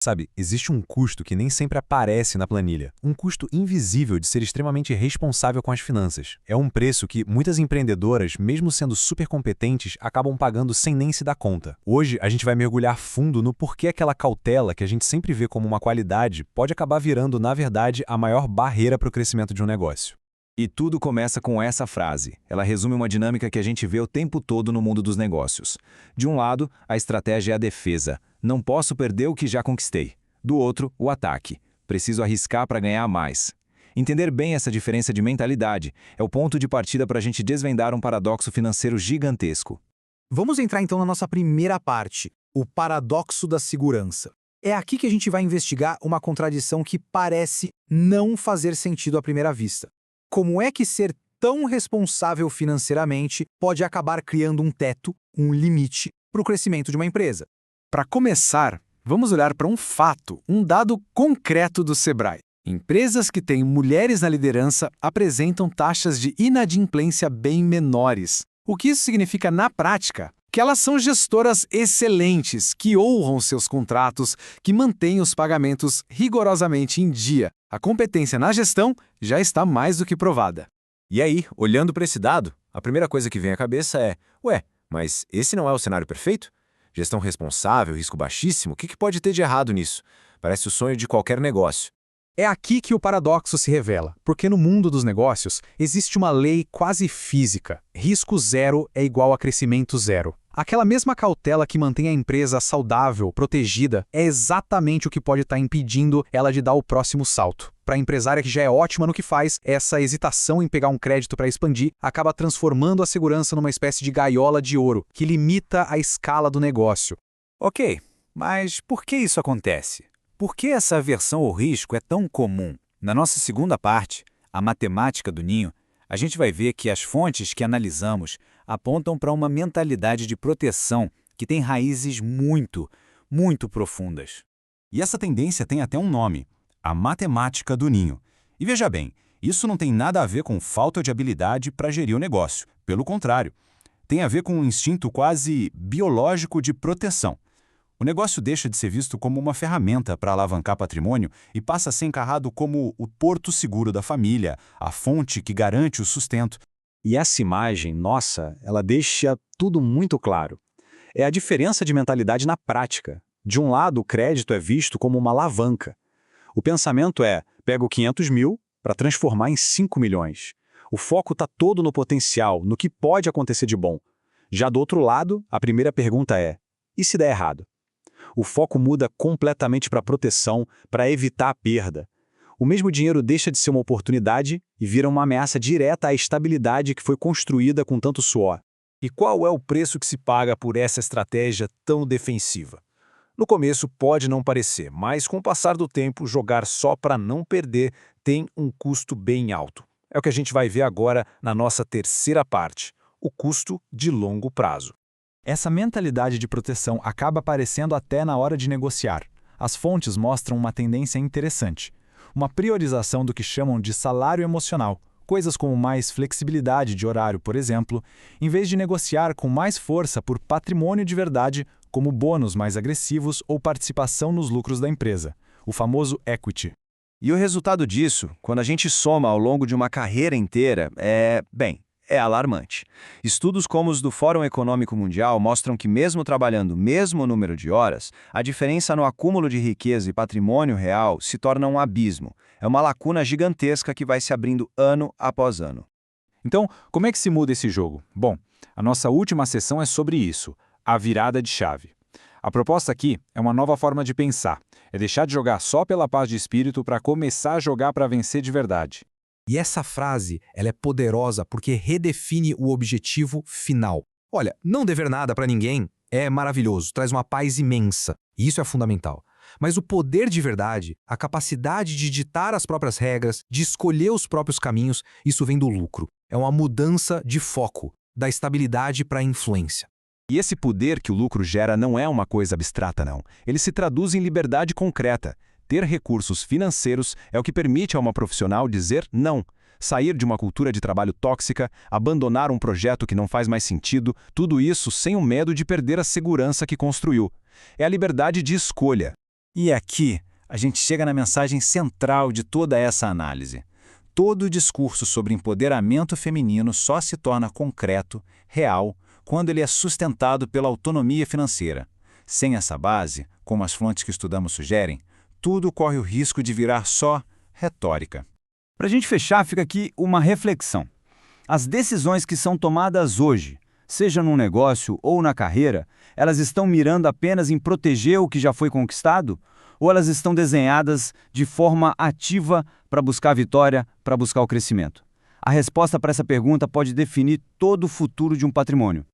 Sabe, existe um custo que nem sempre aparece na planilha. Um custo invisível de ser extremamente responsável com as finanças. É um preço que muitas empreendedoras, mesmo sendo super competentes, acabam pagando sem nem se dar conta. Hoje, a gente vai mergulhar fundo no porquê aquela cautela que a gente sempre vê como uma qualidade pode acabar virando, na verdade, a maior barreira para o crescimento de um negócio. E tudo começa com essa frase. Ela resume uma dinâmica que a gente vê o tempo todo no mundo dos negócios. De um lado, a estratégia é a defesa. Não posso perder o que já conquistei. Do outro, o ataque. Preciso arriscar para ganhar mais. Entender bem essa diferença de mentalidade é o ponto de partida para a gente desvendar um paradoxo financeiro gigantesco. Vamos entrar então na nossa primeira parte, o paradoxo da segurança. É aqui que a gente vai investigar uma contradição que parece não fazer sentido à primeira vista. Como é que ser tão responsável financeiramente pode acabar criando um teto, um limite, para o crescimento de uma empresa? Para começar, vamos olhar para um fato, um dado concreto do Sebrae. Empresas que têm mulheres na liderança apresentam taxas de inadimplência bem menores. O que isso significa na prática? Que elas são gestoras excelentes, que honram seus contratos, que mantêm os pagamentos rigorosamente em dia. A competência na gestão já está mais do que provada. E aí, olhando para esse dado, a primeira coisa que vem à cabeça é: ué, mas esse não é o cenário perfeito? Gestão responsável, risco baixíssimo, o que pode ter de errado nisso? Parece o sonho de qualquer negócio. É aqui que o paradoxo se revela, porque no mundo dos negócios existe uma lei quase física. Risco zero é igual a crescimento zero. Aquela mesma cautela que mantém a empresa saudável, protegida, é exatamente o que pode estar impedindo ela de dar o próximo salto. Para a empresária que já é ótima no que faz, essa hesitação em pegar um crédito para expandir acaba transformando a segurança numa espécie de gaiola de ouro, que limita a escala do negócio. Ok, mas por que isso acontece? Por que essa aversão ao risco é tão comum? Na nossa segunda parte, a matemática do ninho, a gente vai ver que as fontes que analisamos apontam para uma mentalidade de proteção que tem raízes muito profundas. E essa tendência tem até um nome: a matemática do ninho. E veja bem, isso não tem nada a ver com falta de habilidade para gerir o negócio. Pelo contrário, tem a ver com um instinto quase biológico de proteção. O negócio deixa de ser visto como uma ferramenta para alavancar patrimônio e passa a ser encarado como o porto seguro da família, a fonte que garante o sustento. E essa imagem, nossa, ela deixa tudo muito claro. É a diferença de mentalidade na prática. De um lado, o crédito é visto como uma alavanca. O pensamento é: pego 500 mil para transformar em 5 milhões. O foco está todo no potencial, no que pode acontecer de bom. Já do outro lado, a primeira pergunta é: e se der errado? O foco muda completamente para proteção, para evitar a perda. O mesmo dinheiro deixa de ser uma oportunidade e vira uma ameaça direta à estabilidade que foi construída com tanto suor. E qual é o preço que se paga por essa estratégia tão defensiva? No começo pode não parecer, mas com o passar do tempo, jogar só para não perder tem um custo bem alto. É o que a gente vai ver agora na nossa terceira parte, o custo de longo prazo. Essa mentalidade de proteção acaba aparecendo até na hora de negociar. As fontes mostram uma tendência interessante. Uma priorização do que chamam de salário emocional, coisas como mais flexibilidade de horário, por exemplo, em vez de negociar com mais força por patrimônio de verdade, como bônus mais agressivos ou participação nos lucros da empresa, o famoso equity. E o resultado disso, quando a gente soma ao longo de uma carreira inteira, é alarmante. Estudos como os do Fórum Econômico Mundial mostram que mesmo trabalhando o mesmo número de horas, a diferença no acúmulo de riqueza e patrimônio real se torna um abismo. É uma lacuna gigantesca que vai se abrindo ano após ano. Então, como é que se muda esse jogo? Bom, a nossa última sessão é sobre isso, a virada de chave. A proposta aqui é uma nova forma de pensar, é deixar de jogar só pela paz de espírito para começar a jogar para vencer de verdade. E essa frase, ela é poderosa porque redefine o objetivo final. Olha, não dever nada para ninguém é maravilhoso, traz uma paz imensa, e isso é fundamental. Mas o poder de verdade, a capacidade de ditar as próprias regras, de escolher os próprios caminhos, isso vem do lucro. É uma mudança de foco, da estabilidade para a influência. E esse poder que o lucro gera não é uma coisa abstrata, não. Ele se traduz em liberdade concreta. Ter recursos financeiros é o que permite a uma profissional dizer não, sair de uma cultura de trabalho tóxica, abandonar um projeto que não faz mais sentido, tudo isso sem o medo de perder a segurança que construiu. É a liberdade de escolha. E aqui, a gente chega na mensagem central de toda essa análise. Todo o discurso sobre empoderamento feminino só se torna concreto, real, quando ele é sustentado pela autonomia financeira. Sem essa base, como as fontes que estudamos sugerem, tudo corre o risco de virar só retórica. Para a gente fechar, fica aqui uma reflexão. As decisões que são tomadas hoje, seja num negócio ou na carreira, elas estão mirando apenas em proteger o que já foi conquistado? Ou elas estão desenhadas de forma ativa para buscar a vitória, para buscar o crescimento? A resposta para essa pergunta pode definir todo o futuro de um patrimônio.